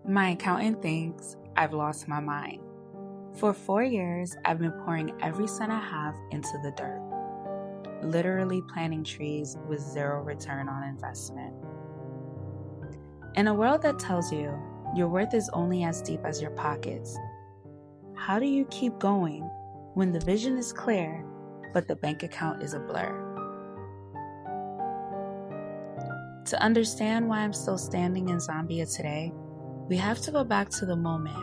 My accountant thinks I've lost my mind. For 4 years, I've been pouring every cent I have into the dirt, literally planting trees with zero return on investment. In a world that tells you your worth is only as deep as your pockets, how do you keep going when the vision is clear, but the bank account is a blur? To understand why I'm still standing in Zambia today, we have to go back to the moment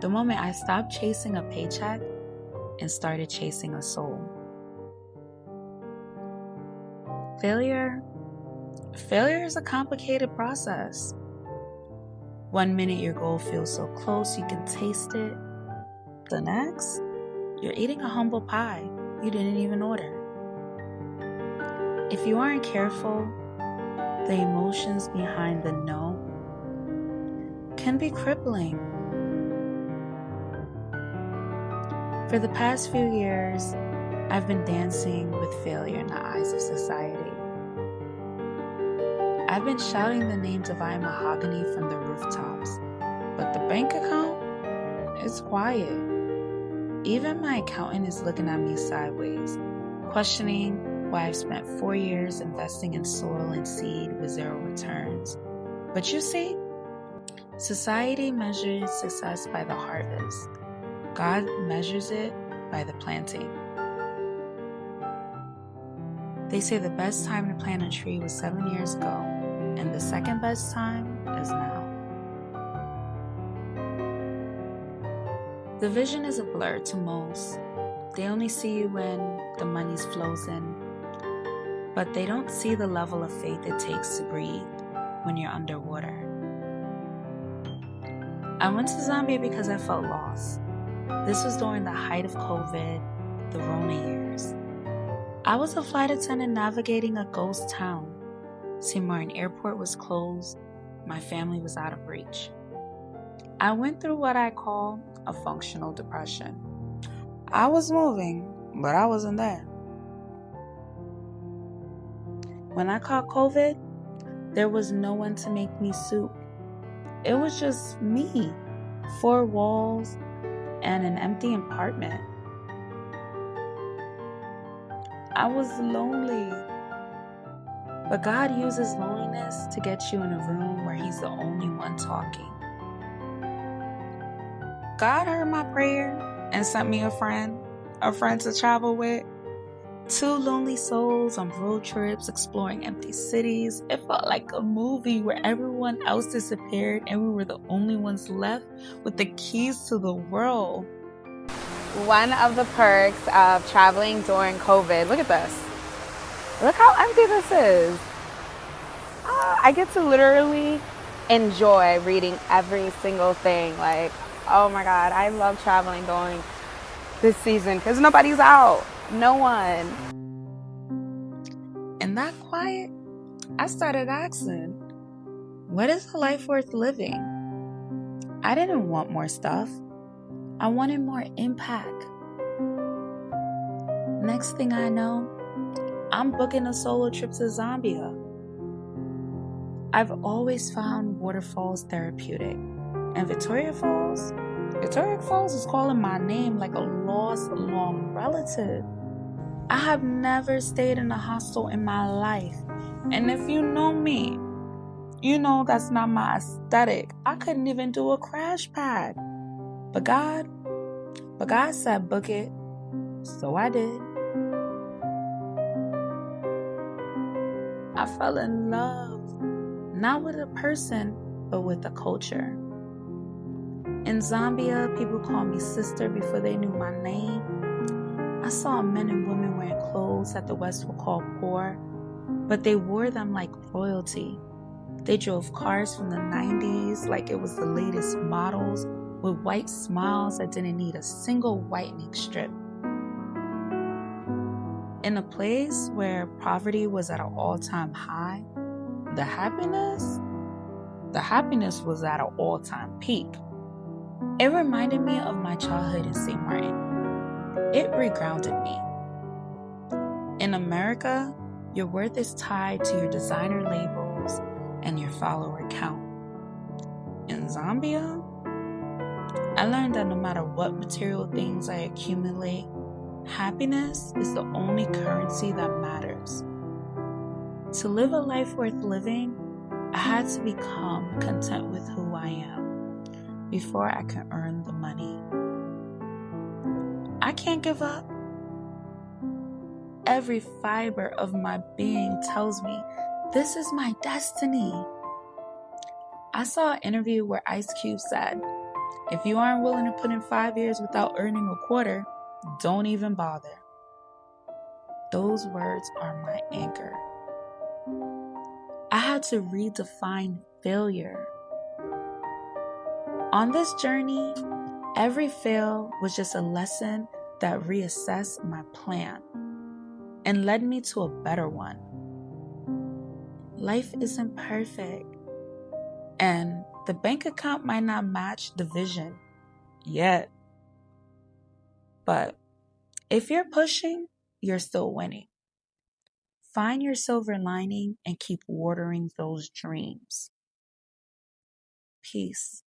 I stopped chasing a paycheck and started chasing a soul. Failure is a complicated process. 1 minute your goal feels so close you can taste it. The next, you're eating a humble pie you didn't even order. If you aren't careful, the emotions behind the no can be crippling. For the past few years, I've been dancing with failure in the eyes of society. I've been shouting the name Divine Mahogany from the rooftops, but the bank account is quiet. Even my accountant is looking at me sideways, questioning why I've spent 4 years investing in soil and seed with zero returns. But you see, society measures success by the harvest. God measures it by the planting. They say the best time to plant a tree was 7 years ago, and the second best time is now. The vision is a blur to most. They only see you when the money flows in, but they don't see the level of faith it takes to breathe when you're underwater. I went to Zambia because I felt lost. This was during the height of COVID, the Rona years. I was a flight attendant navigating a ghost town. St. Martin Airport was closed. My family was out of reach. I went through what I call a functional depression. I was moving, but I wasn't there. When I caught COVID, there was no one to make me soup. It was just me, 4 walls, and an empty apartment. I was lonely. But God uses loneliness to get you in a room where He's the only one talking. God heard my prayer and sent me a friend to travel with. 2 lonely souls on road trips exploring empty cities. It felt like a movie where everyone else disappeared and we were the only ones left with the keys to the world. One of the perks of traveling during COVID, look at this. Look how empty this is. I get to literally enjoy reading every single thing. Like, oh my God, I love traveling during this season because nobody's out. No one. In that quiet, I started asking, what is a life worth living? I didn't want more stuff. I wanted more impact. Next thing I know, I'm booking a solo trip to Zambia. I've always found waterfalls therapeutic. And Victoria Falls is calling my name like a lost, long relative. I have never stayed in a hostel in my life. And if you know me, you know that's not my aesthetic. I couldn't even do a crash pad. But God said book it, so I did. I fell in love, not with a person, but with the culture. In Zambia, people called me sister before they knew my name. I saw men and women wearing clothes that the West would call poor, but they wore them like royalty. They drove cars from the 90s like it was the latest models, with white smiles that didn't need a single whitening strip. In a place where poverty was at an all-time high, the happiness was at an all-time peak. It reminded me of my childhood in St. Martin. It regrounded me. In America, your worth is tied to your designer labels and your follower count. In Zambia, I learned that no matter what material things I accumulate, happiness is the only currency that matters. To live a life worth living, I had to become content with who I am before I can earn the money. I can't give up. Every fiber of my being tells me this is my destiny. I saw an interview where Ice Cube said, if you aren't willing to put in 5 years without earning a quarter, don't even bother. Those words are my anchor. I had to redefine failure. On this journey, every fail was just a lesson that reassessed my plan and led me to a better one. Life isn't perfect, and the bank account might not match the vision yet. But if you're pushing, you're still winning. Find your silver lining and keep watering those dreams. Peace.